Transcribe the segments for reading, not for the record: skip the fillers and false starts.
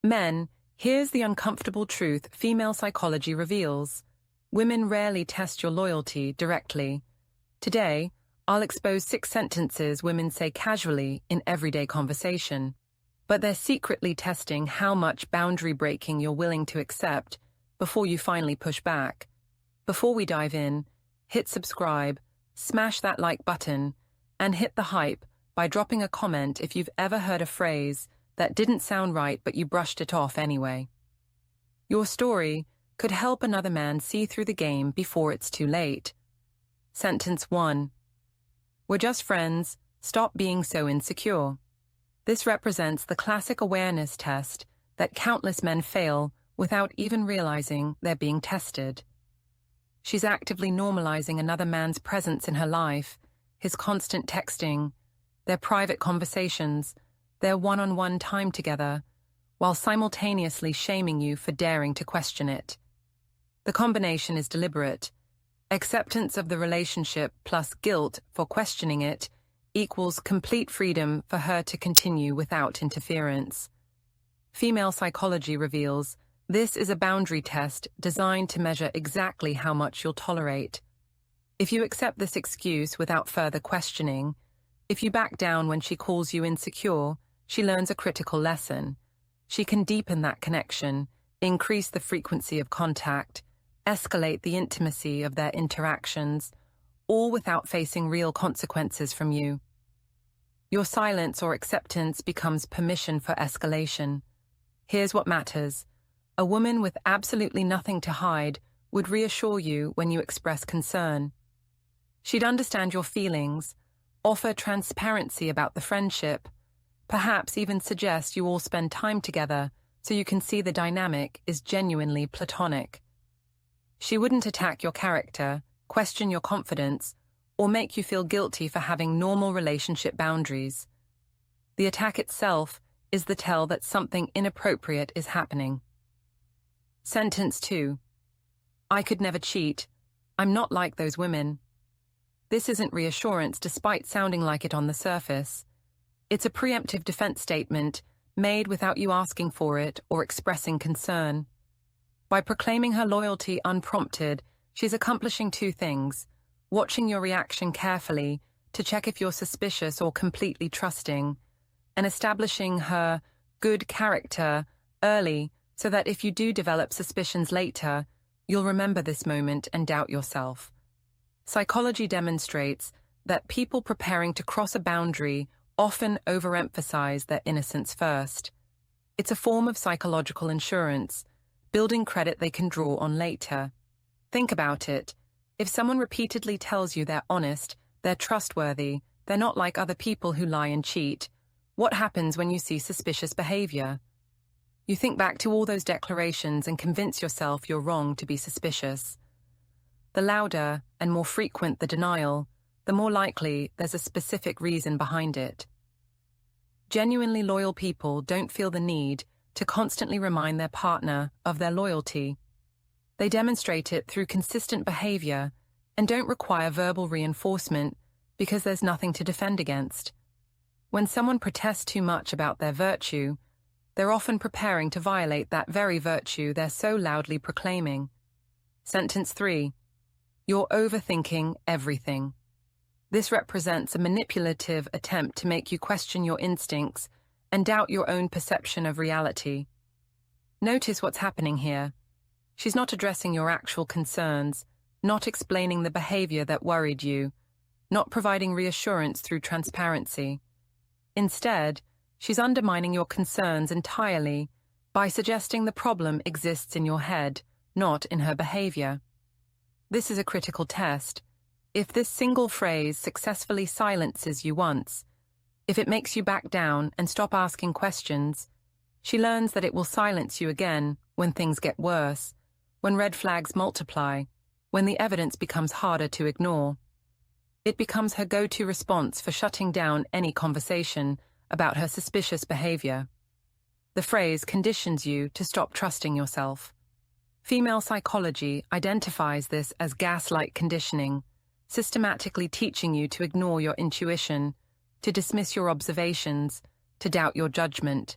Men, here's the uncomfortable truth female psychology reveals. Women rarely test your loyalty directly. Today, I'll expose 6 sentences women say casually in everyday conversation. But they're secretly testing how much boundary breaking you're willing to accept before you finally push back. Before we dive in, hit subscribe, smash that like button, and hit the hype by dropping a comment if you've ever heard a phrase that didn't sound right but you brushed it off anyway. Your story could help another man see through the game before it's too late. Sentence 1. We're just friends, stop being so insecure. This represents the classic awareness test that countless men fail without even realizing they're being tested. She's actively normalizing another man's presence in her life, his constant texting, their private conversations, their one-on-one time together, while simultaneously shaming you for daring to question it. The combination is deliberate. Acceptance of the relationship plus guilt for questioning it equals complete freedom for her to continue without interference. Female psychology reveals this is a boundary test designed to measure exactly how much you'll tolerate. If you accept this excuse without further questioning, if you back down when she calls you insecure, she learns a critical lesson. She can deepen that connection, increase the frequency of contact, escalate the intimacy of their interactions, all without facing real consequences from you. Your silence or acceptance becomes permission for escalation. Here's what matters. A woman with absolutely nothing to hide would reassure you when you express concern. She'd understand your feelings, offer transparency about the friendship, perhaps even suggest you all spend time together so you can see the dynamic is genuinely platonic. She wouldn't attack your character, question your confidence, or make you feel guilty for having normal relationship boundaries. The attack itself is the tell that something inappropriate is happening. Sentence 2. I could never cheat. I'm not like those women. This isn't reassurance despite sounding like it on the surface. It's a preemptive defense statement made without you asking for it or expressing concern. By proclaiming her loyalty unprompted, she's accomplishing 2 things: watching your reaction carefully to check if you're suspicious or completely trusting, and establishing her good character early so that if you do develop suspicions later, you'll remember this moment and doubt yourself. Psychology demonstrates that people preparing to cross a boundary often overemphasize their innocence first. It's a form of psychological insurance, building credit they can draw on later. Think about it. If someone repeatedly tells you they're honest, they're trustworthy, they're not like other people who lie and cheat, what happens when you see suspicious behavior? You think back to all those declarations and convince yourself you're wrong to be suspicious. The louder and more frequent the denial, the more likely there's a specific reason behind it. Genuinely loyal people don't feel the need to constantly remind their partner of their loyalty. They demonstrate it through consistent behavior and don't require verbal reinforcement because there's nothing to defend against. When someone protests too much about their virtue, they're often preparing to violate that very virtue they're so loudly proclaiming. Sentence 3. You're overthinking everything. This represents a manipulative attempt to make you question your instincts and doubt your own perception of reality. Notice what's happening here. She's not addressing your actual concerns, not explaining the behavior that worried you, not providing reassurance through transparency. Instead, she's undermining your concerns entirely by suggesting the problem exists in your head, not in her behavior. This is a critical test. If this single phrase successfully silences you once, if it makes you back down and stop asking questions, she learns that it will silence you again when things get worse, when red flags multiply, when the evidence becomes harder to ignore. It becomes her go-to response for shutting down any conversation about her suspicious behavior. The phrase conditions you to stop trusting yourself. Female psychology identifies this as gaslight conditioning, systematically teaching you to ignore your intuition, to dismiss your observations, to doubt your judgment.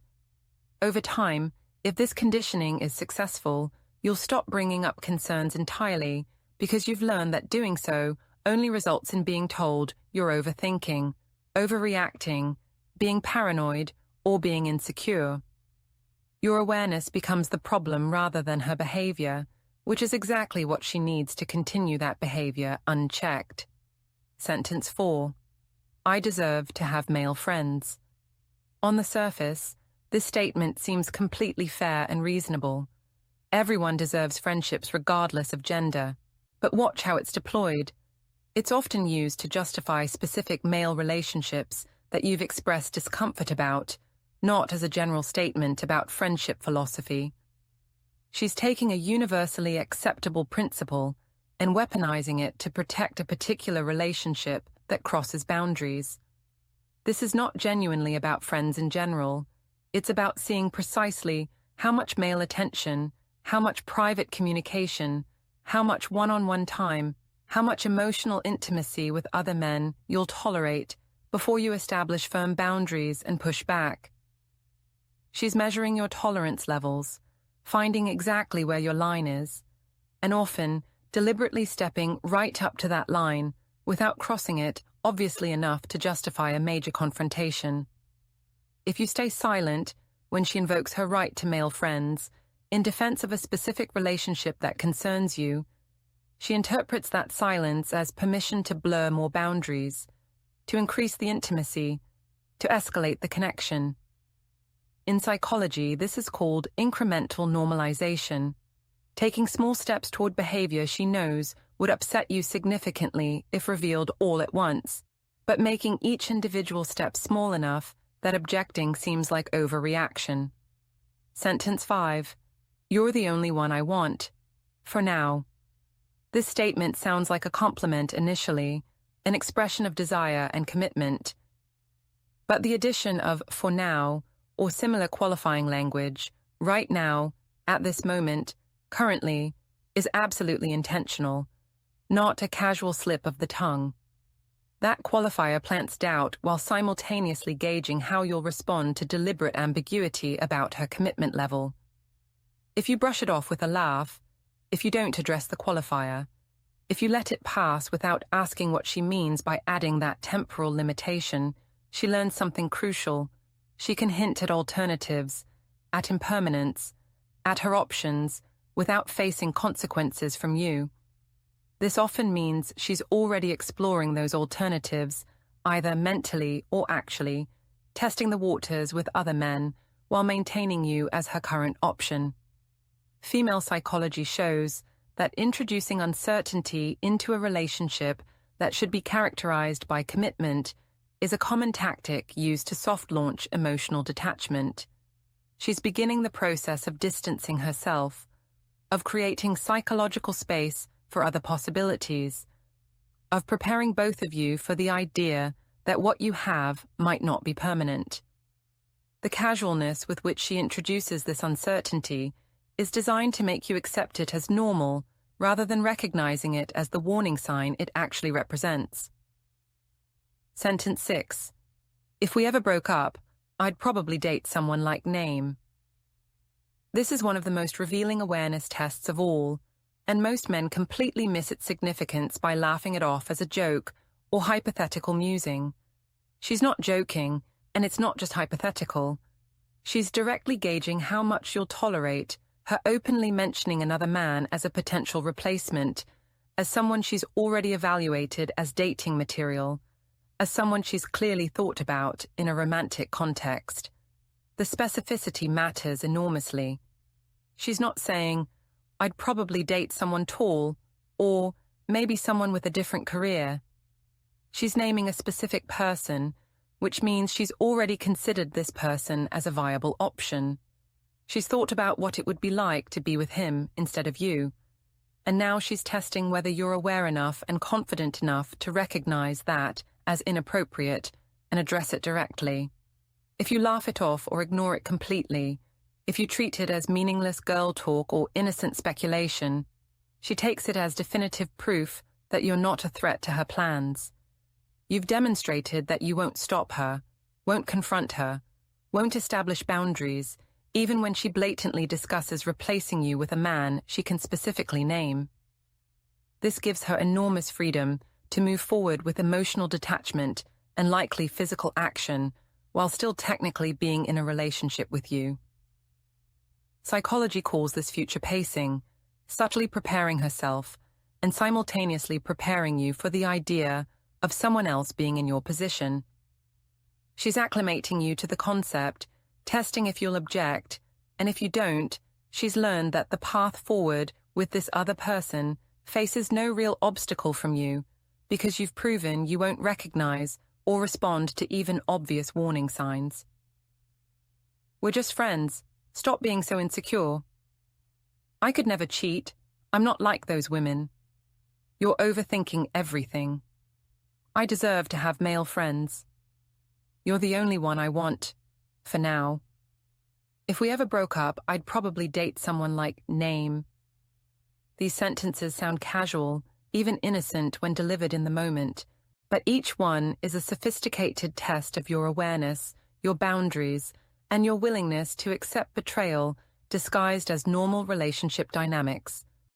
Over time, If this conditioning is successful, you'll stop bringing up concerns entirely because you've learned that doing so only results in being told you're overthinking, overreacting, being paranoid, or being insecure. Your awareness becomes the problem rather than her behavior, which is exactly what she needs to continue that behavior unchecked. Sentence 4. I deserve to have male friends. On the surface, this statement seems completely fair and reasonable. Everyone deserves friendships regardless of gender. But watch how it's deployed. It's often used to justify specific male relationships that you've expressed discomfort about, not as a general statement about friendship philosophy. She's taking a universally acceptable principle and weaponizing it to protect a particular relationship that crosses boundaries. This is not genuinely about friends in general. It's about seeing precisely how much male attention, how much private communication, how much one-on-one time, how much emotional intimacy with other men you'll tolerate before you establish firm boundaries and push back. She's measuring your tolerance levels, finding exactly where your line is, and often deliberately stepping right up to that line without crossing it obviously enough to justify a major confrontation. If you stay silent when she invokes her right to male friends in defense of a specific relationship that concerns you, she interprets that silence as permission to blur more boundaries, to increase the intimacy, to escalate the connection. In psychology, this is called incremental normalization, taking small steps toward behavior she knows would upset you significantly if revealed all at once, but making each individual step small enough that objecting seems like overreaction. Sentence 5. You're the only one I want. For now. This statement sounds like a compliment initially, an expression of desire and commitment. But the addition of for now, or similar qualifying language, right now, at this moment, currently, is absolutely intentional, not a casual slip of the tongue. That qualifier plants doubt while simultaneously gauging how you'll respond to deliberate ambiguity about her commitment level. If you brush it off with a laugh, if you don't address the qualifier, if you let it pass without asking what she means by adding that temporal limitation, she learns something crucial. She can hint at alternatives, at impermanence, at her options, without facing consequences from you. This often means she's already exploring those alternatives, either mentally or actually, testing the waters with other men while maintaining you as her current option. Female psychology shows that introducing uncertainty into a relationship that should be characterized by commitment is a common tactic used to soft-launch emotional detachment. She's beginning the process of distancing herself, of creating psychological space for other possibilities, of preparing both of you for the idea that what you have might not be permanent. The casualness with which she introduces this uncertainty is designed to make you accept it as normal rather than recognizing it as the warning sign it actually represents. Sentence 6. If we ever broke up, I'd probably date someone like name. This is one of the most revealing awareness tests of all, and most men completely miss its significance by laughing it off as a joke or hypothetical musing. She's not joking, and it's not just hypothetical. She's directly gauging how much you'll tolerate her openly mentioning another man as a potential replacement, as someone she's already evaluated as dating material, as someone she's clearly thought about in a romantic context. The specificity matters enormously. She's not saying, I'd probably date someone tall, or maybe someone with a different career. She's naming a specific person, which means she's already considered this person as a viable option. She's thought about what it would be like to be with him instead of you, and now she's testing whether you're aware enough and confident enough to recognize that as inappropriate and address it directly. If you laugh it off or ignore it completely, if you treat it as meaningless girl talk or innocent speculation, she takes it as definitive proof that you're not a threat to her plans. You've demonstrated that you won't stop her, won't confront her, won't establish boundaries, even when she blatantly discusses replacing you with a man she can specifically name. This gives her enormous freedom to move forward with emotional detachment and likely physical action while still technically being in a relationship with you. Psychology calls this future pacing, subtly preparing herself and simultaneously preparing you for the idea of someone else being in your position. She's acclimating you to the concept, testing if you'll object, and if you don't, she's learned that the path forward with this other person faces no real obstacle from you because you've proven you won't recognize or respond to even obvious warning signs. We're just friends. Stop being so insecure. I could never cheat. I'm not like those women. You're overthinking everything. I deserve to have male friends. You're the only one I want, for now. If we ever broke up, I'd probably date someone like name. These sentences sound casual, even innocent when delivered in the moment, but each one is a sophisticated test of your awareness, your boundaries, and your willingness to accept betrayal disguised as normal relationship dynamics.